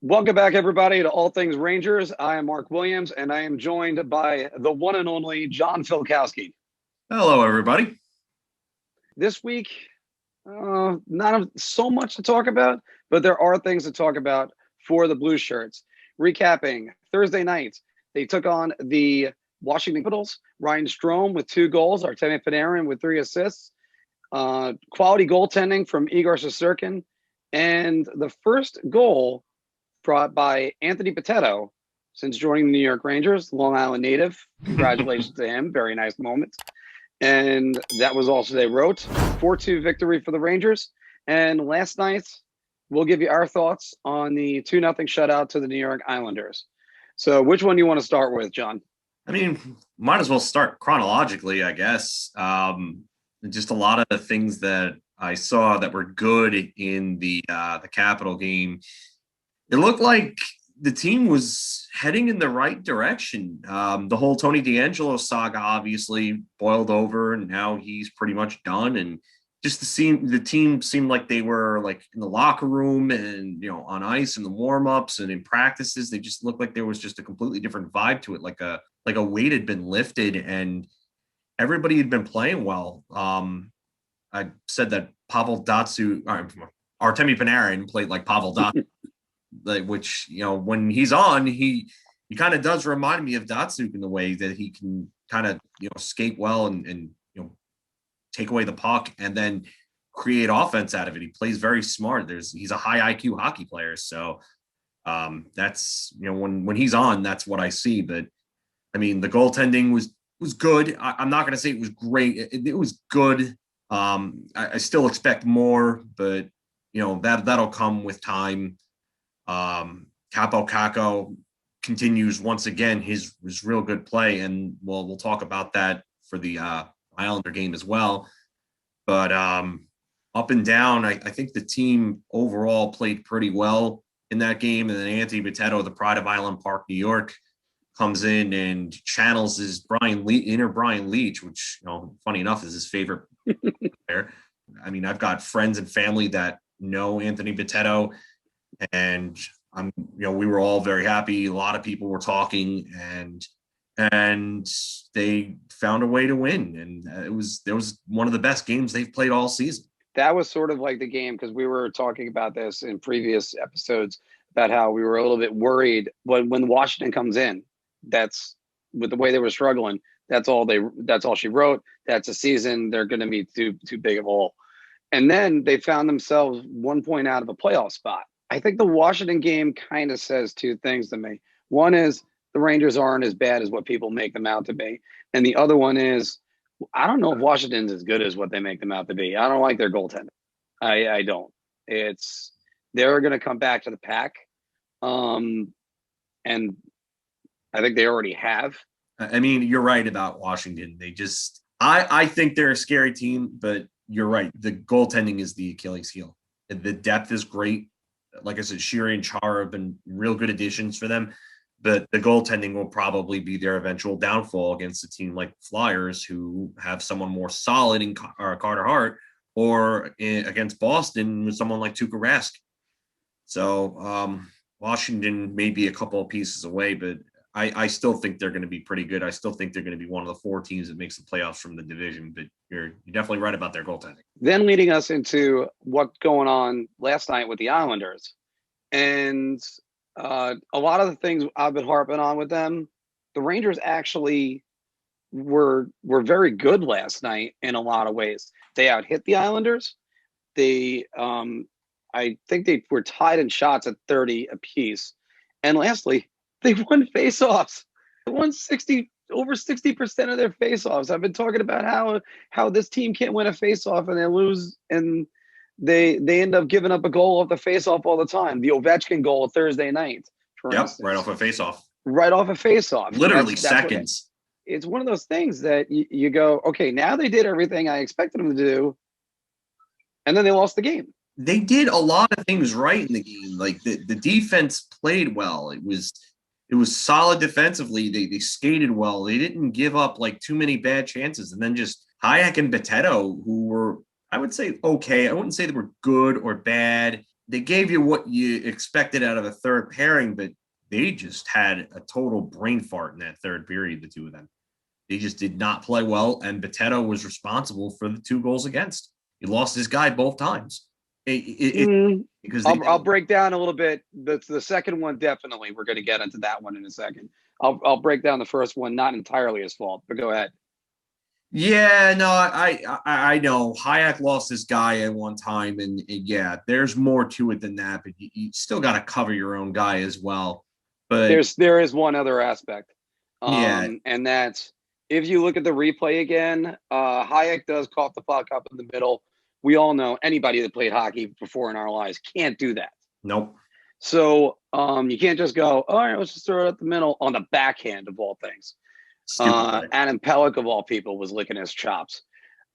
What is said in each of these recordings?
Welcome back, everybody, to All Things Rangers. I am Mark Williams, and I am joined by the one and only John Filkowski. Hello, everybody. This week, not so much to talk about, but there are things to talk about for the Blueshirts. Recapping Thursday night, they took on the Washington Capitals. Ryan Strome with 2 goals, Artemi Panarin with 3 assists. Quality goaltending from Igor Shesterkin, and the first goal brought by Anthony Potato since joining the New York Rangers, Long Island native. Congratulations to him. Very nice moment. And that was also they wrote 4-2 victory for the Rangers. And last night, we'll give you our thoughts on the 2-0 shutout to the New York Islanders. So which one do you want to start with, John? I mean, might as well start chronologically, I guess. Just a lot of the things that I saw that were good in the Capital game. It looked like the team was heading in the right direction. The whole Tony DeAngelo saga obviously boiled over, and now he's pretty much done. And just the team seemed like they were like in the locker room and on ice in the warm-ups and in practices. They just looked like there was just a completely different vibe to it, like a weight had been lifted, and everybody had been playing well. I said that Pavel Datsyuk, Artemi Panarin played like Pavel Datsyuk. Which when he's on, he kind of does remind me of Datsyuk in the way that he can kind of skate well and take away the puck and then create offense out of it. He plays very smart. He's a high IQ hockey player, so that's when he's on, that's what I see. But I mean, the goaltending was good. I'm not going to say it was great. It was good. I still expect more, but that'll come with time. Capo Caco continues once again his real good play, and we'll talk about that for the Islander game as well. But up and down, I think the team overall played pretty well in that game. And then Anthony Potato, the pride of Island Park, New York, comes in and channels his inner Brian Leach, which funny enough is his favorite player. I mean, I've got friends and family that know Anthony Potato. And we were all very happy. A lot of people were talking, and they found a way to win. And it was one of the best games they've played all season. That was sort of like the game, because we were talking about this in previous episodes about how we were a little bit worried when Washington comes in. That's with the way they were struggling. That's all she wrote. That's a season. They're going to be too big of a hole. And then they found themselves 1 point out of a playoff spot. I think the Washington game kind of says 2 things to me. One is the Rangers aren't as bad as what people make them out to be. And the other one is, I don't know if Washington's as good as what they make them out to be. I don't like their goaltending. I don't. They're going to come back to the pack. And I think they already have. I mean, you're right about Washington. I think they're a scary team, but you're right. The goaltending is the Achilles heel. The depth is great. Like I said, Shiri and Chara have been real good additions for them, but the goaltending will probably be their eventual downfall against a team like Flyers, who have someone more solid in Carter Hart, or against Boston with someone like Tuukka Rask. So Washington may be a couple of pieces away, but I still think they're going to be pretty good. I still think they're going to be one of the 4 teams that makes the playoffs from the division, but you're definitely right about their goaltending. Then leading us into what's going on last night with the Islanders. And a lot of the things I've been harping on with them, the Rangers actually were very good last night in a lot of ways. They out-hit the Islanders. I think they were tied in shots at 30 apiece. And lastly, they won faceoffs. They won over 60% of their faceoffs. I've been talking about how this team can't win a faceoff and they lose, and they end up giving up a goal off the faceoff all the time. The Ovechkin goal Thursday night, for instance. Right off a faceoff. Right off a faceoff. Literally seconds. It's one of those things that you go, okay, now they did everything I expected them to do, and then they lost the game. They did a lot of things right in the game. Like the defense played well. It was solid defensively. They skated well. They didn't give up like too many bad chances. And then just Hayek and Potato, who were, I would say, okay. I wouldn't say they were good or bad. they gave you what you expected out of a third pairing, but they just had a total brain fart in that third period, the two of them. They just did not play well, and Boteto was responsible for the 2 goals against. He lost his guy both times. Because I'll break down a little bit. The second one, definitely. We're going to get into that one in a second. I'll break down the first one, not entirely his fault, but go ahead. Yeah, no, I know Hayek lost his guy at one time, and yeah, there's more to it than that. But you still got to cover your own guy as well. But there is one other aspect, yeah, and that's if you look at the replay again, Hayek does cough the puck up in the middle. We all know anybody that played hockey before in our lives can't do that. nope. So you can't just go, all right, let's just throw it up the middle on the backhand of all things. Stupid. Adam Pelech of all people was licking his chops.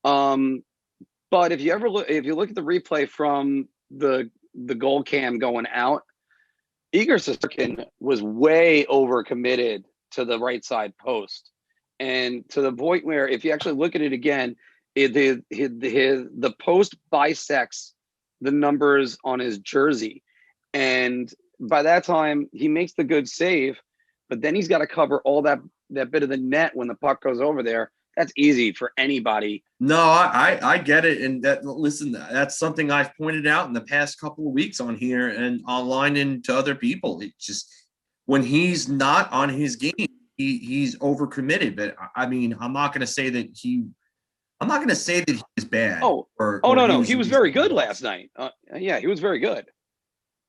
But if you look at the replay from the goal cam going out, Igor Shesterkin was way overcommitted to the right side post, and to the point where if you actually look at it again, the post bisects the numbers on his jersey, and by that time he makes the good save, but then he's got to cover all that bit of the net when the puck goes over there. That's easy for anybody. No, I get it, and that listen, that's something I've pointed out in the past couple of weeks on here and online and to other people. It just when he's not on his game, he's overcommitted. But I mean, I'm not going to say that he's bad. Oh, no, he was very good last night. Yeah, he was very good.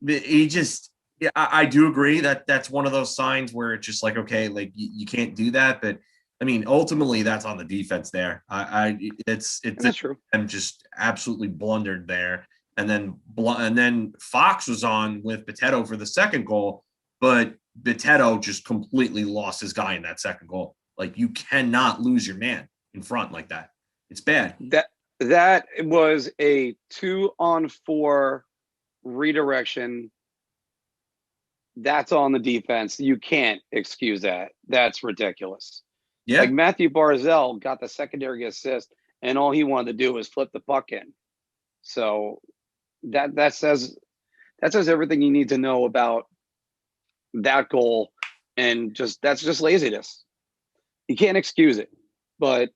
He just, yeah, I do agree that that's one of those signs where it's just like, okay, like you can't do that, but. I mean, ultimately, that's on the defense there. It's true. I'm just absolutely blundered there, and then Fox was on with Boteto for the second goal, but Boteto just completely lost his guy in that second goal. Like you cannot lose your man in front like that. It's bad. That was a 2-on-4 redirection. That's on the defense. You can't excuse that. That's ridiculous. Yeah. Like Matthew Barzal got the secondary assist, and all he wanted to do was flip the puck in. So that says everything you need to know about that goal, and that's just laziness. You can't excuse it, but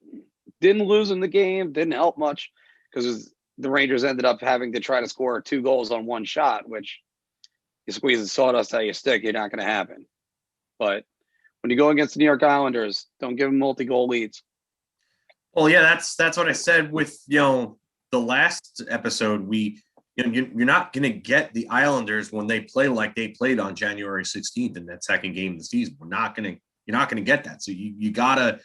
didn't lose in the game, didn't help much because the Rangers ended up having to try to score 2 goals on one shot, which you squeeze the sawdust out of your stick, you're not going to happen. But when you go against the New York Islanders, don't give them multi-goal leads. Well, yeah, that's what I said with the last episode. You're not going to get the Islanders when they play like they played on January 16th in that second game of the season. You're not going to get that. So you gotta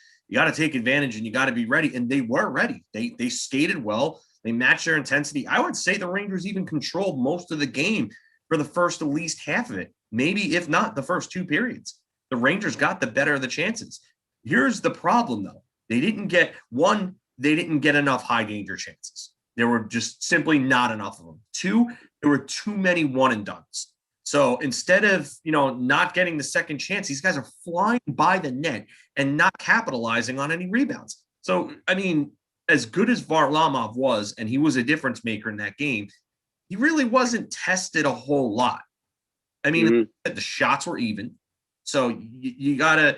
take advantage and you got to be ready. And they were ready. They skated well. They matched their intensity. I would say the Rangers even controlled most of the game for the first at least half of it, maybe if not the first 2 periods. The Rangers got the better of the chances. Here's the problem, though. They didn't get enough high danger chances. There were just simply not enough of them. 2, there were too many one and dones. So instead of, not getting the second chance, these guys are flying by the net and not capitalizing on any rebounds. So, I mean, as good as Varlamov was, and he was a difference maker in that game, he really wasn't tested a whole lot. I mean, the shots were even. So you gotta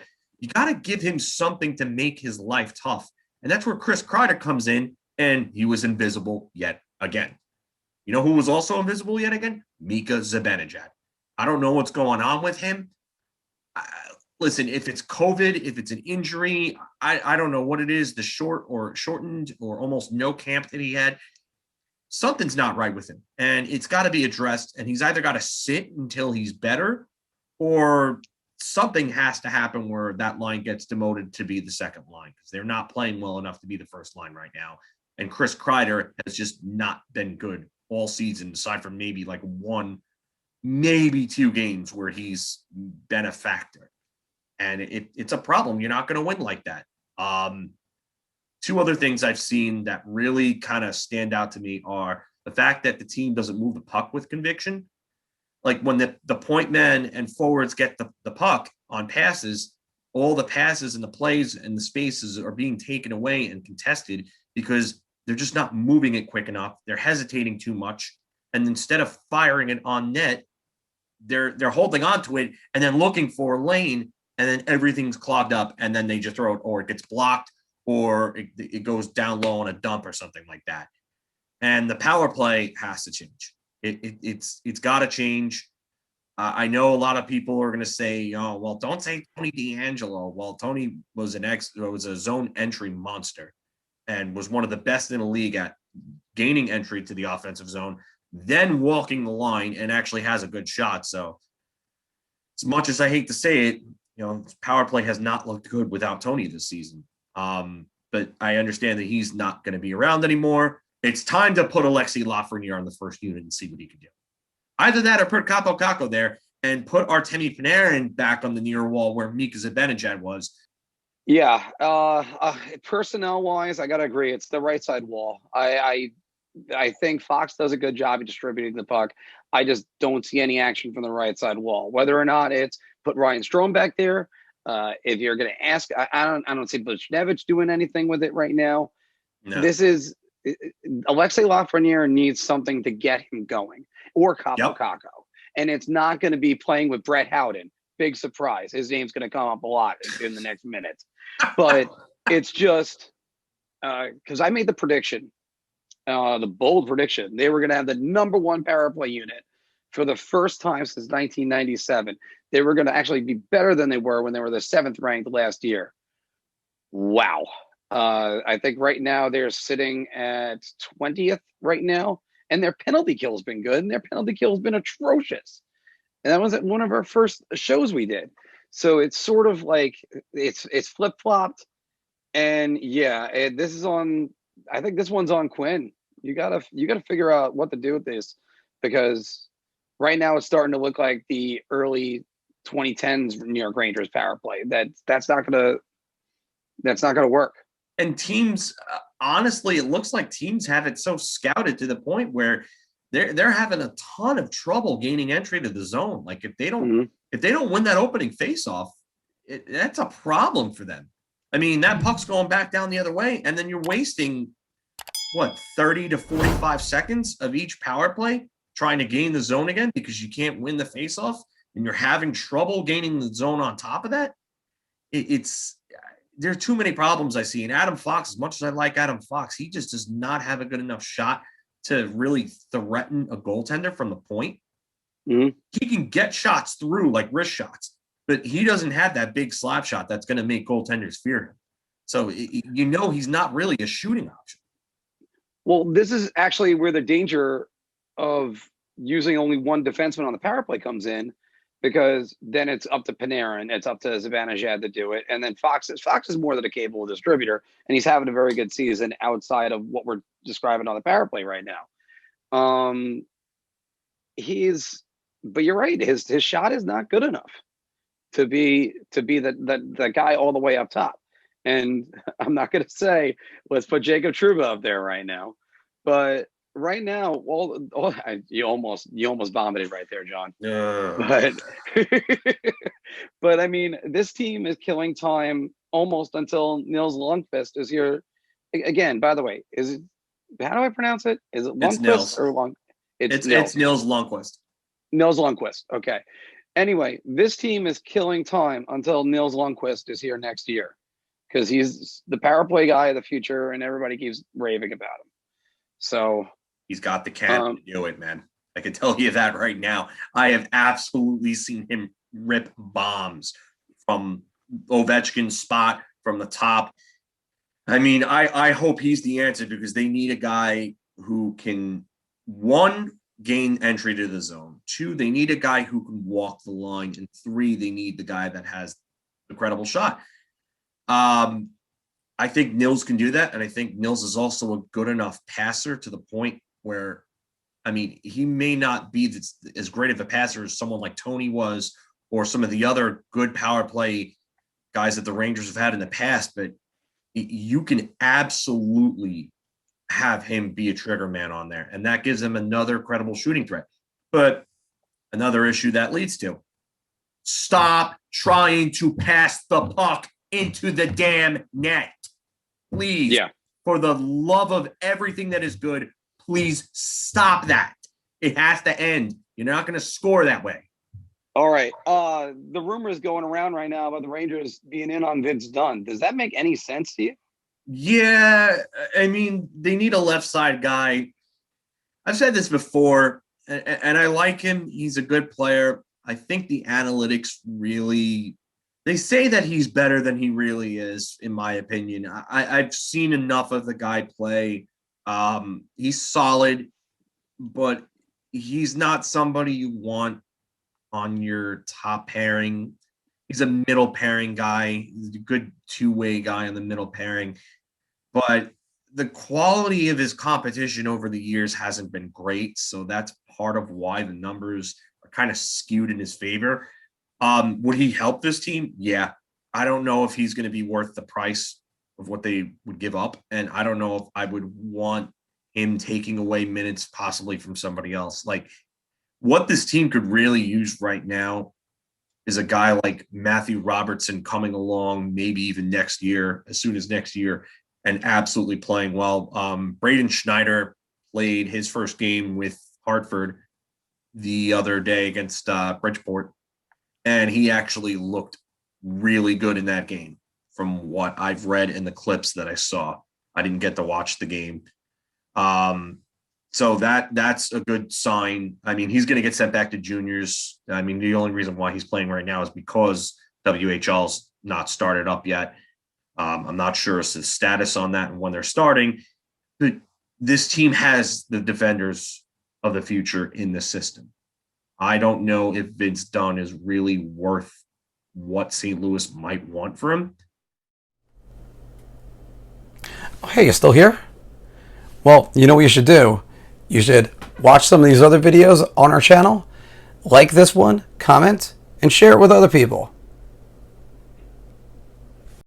give him something to make his life tough. And that's where Chris Kreider comes in, and he was invisible yet again. You know who was also invisible yet again? Mika Zibanejad. I don't know what's going on with him. Listen, if it's COVID, if it's an injury, I don't know what it is, the shortened or almost no camp that he had. Something's not right with him, and it's got to be addressed, and he's either got to sit until he's better or something has to happen where that line gets demoted to be the second line because they're not playing well enough to be the first line right now. And Chris Kreider has just not been good all season, aside from maybe like 1, maybe 2 games where he's been a factor. And it's a problem. You're not going to win like that. 2 other things I've seen that really kind of stand out to me are the fact that the team doesn't move the puck with conviction. Like when the point men and forwards get the puck on passes, all the passes and the plays and the spaces are being taken away and contested because they're just not moving it quick enough. They're hesitating too much. and instead of firing it on net, they're holding on to it and then looking for a lane, and then everything's clogged up, and then they just throw it, or it gets blocked, or it goes down low on a dump or something like that. And the power play has to change. It's got to change. I know a lot of people are going to say, "Oh, well, don't say Tony DeAngelo." Well, Tony was was a zone entry monster, and was one of the best in the league at gaining entry to the offensive zone, then walking the line, and actually has a good shot. So, as much as I hate to say it, power play has not looked good without Tony this season. But I understand that he's not going to be around anymore. It's time to put Alexei Lafreniere on the first unit and see what he can do. Either that or put Capo Caco there and put Artemi Panarin back on the near wall where Mika Zibanejad was. Yeah. Personnel-wise, I got to agree. It's the right side wall. I think Fox does a good job of distributing the puck. I just don't see any action from the right side wall. Whether or not it's put Ryan Strome back there, if you're going to ask, I don't see Buchnevich doing anything with it right now. No. This is Alexei Lafreniere needs something to get him going, or Capo Caco. And it's not going to be playing with Brett Howden. Big surprise. His name's going to come up a lot in the next minutes. But it's just because I made the prediction, the bold prediction. They were going to have the number one power play unit for the first time since 1997. They were going to actually be better than they were when they were the 7th ranked last year. Wow. I think right now they're sitting at 20th right now, and their penalty kill has been good, and their penalty kill has been atrocious. And that was at one of our first shows we did. So it's sort of like it's flip-flopped. And yeah, this is on, I think this one's on Quinn. You gotta figure out what to do with this, because right now it's starting to look like the early 2010s New York Rangers power play. That's not gonna work. And teams, honestly, it looks like teams have it so scouted to the point where they're having a ton of trouble gaining entry to the zone. Like if they don't win that opening faceoff, that's a problem for them. I mean, that puck's going back down the other way, and then you're wasting 30 to 45 seconds of each power play trying to gain the zone again because you can't win the faceoff, and you're having trouble gaining the zone on top of that. There are too many problems I see. And Adam Fox, as much as I like Adam Fox, he just does not have a good enough shot to really threaten a goaltender from the point. Mm-hmm. He can get shots through, like wrist shots, but he doesn't have that big slap shot that's going to make goaltenders fear him. So, he's not really a shooting option. Well, this is actually where the danger of using only one defenseman on the power play comes in, because then it's up to Panarin, it's up to Zibanejad to do it. And then Fox is more than a capable distributor, and he's having a very good season outside of what we're describing on the power play right now. But you're right, his shot is not good enough to be the guy all the way up top. And I'm not going to say, let's put Jacob Trouba up there right now, but right now, you almost vomited right there, John. But I mean, this team is killing time almost until Nils Lundqvist is here. Again, by the way, how do I pronounce it? Is it Lundqvist or Long? It's Nils Lundqvist. Nils Lundqvist. Okay. Anyway, this team is killing time until Nils Lundqvist is here next year, because he's the power play guy of the future, and everybody keeps raving about him. So he's got the cannon to do it, man. I can tell you that right now. I have absolutely seen him rip bombs from Ovechkin's spot, from the top. I mean, I hope he's the answer, because they need a guy who can, 1, gain entry to the zone. 2, they need a guy who can walk the line. And 3, they need the guy that has a credible shot. I think Nils can do that. And I think Nils is also a good enough passer to the point where, I mean, he may not be as great of a passer as someone like Tony was, or some of the other good power play guys that the Rangers have had in the past, but you can absolutely have him be a trigger man on there. And that gives him another credible shooting threat. But another issue that leads to, stop trying to pass the puck into the damn net. Please, for the love of everything that is good, please stop that. It has to end. You're not going to score that way. All right. The rumors going around right now about the Rangers being in on Vince Dunn. Does that make any sense to you? Yeah, I mean, they need a left side guy. I've said this before, and I like him. He's a good player. I think the analytics really, they say that he's better than he really is, in my opinion. I've seen enough of the guy play. He's solid, but he's not somebody you want on your top pairing. He's a middle pairing guy. He's a good two-way guy on the middle pairing. But the quality of his competition over the years hasn't been great. So that's part of why the numbers are kind of skewed in his favor. Would he help this team? Yeah. I don't know if he's going to be worth the price of what they would give up. And I don't know if I would want him taking away minutes possibly from somebody else. Like, what this team could really use right now is a guy like Matthew Robertson coming along, maybe even next year, as soon as next year, and absolutely playing well. Braden Schneider played his first game with Hartford the other day against Bridgeport, and he actually looked really good in that game from what I've read in the clips that I saw. I didn't get to watch the game. So that's a good sign. I mean, he's going to get sent back to juniors. I mean, the only reason why he's playing right now is because WHL's not started up yet. I'm not sure it's the status on that and when they're starting. But this team has the defenders of the future in the system. I don't know if Vince Dunn is really worth what St. Louis might want for him. Oh, hey, you still here? Well, you know what you should do? You should watch some of these other videos on our channel, like this one, comment, and share it with other people.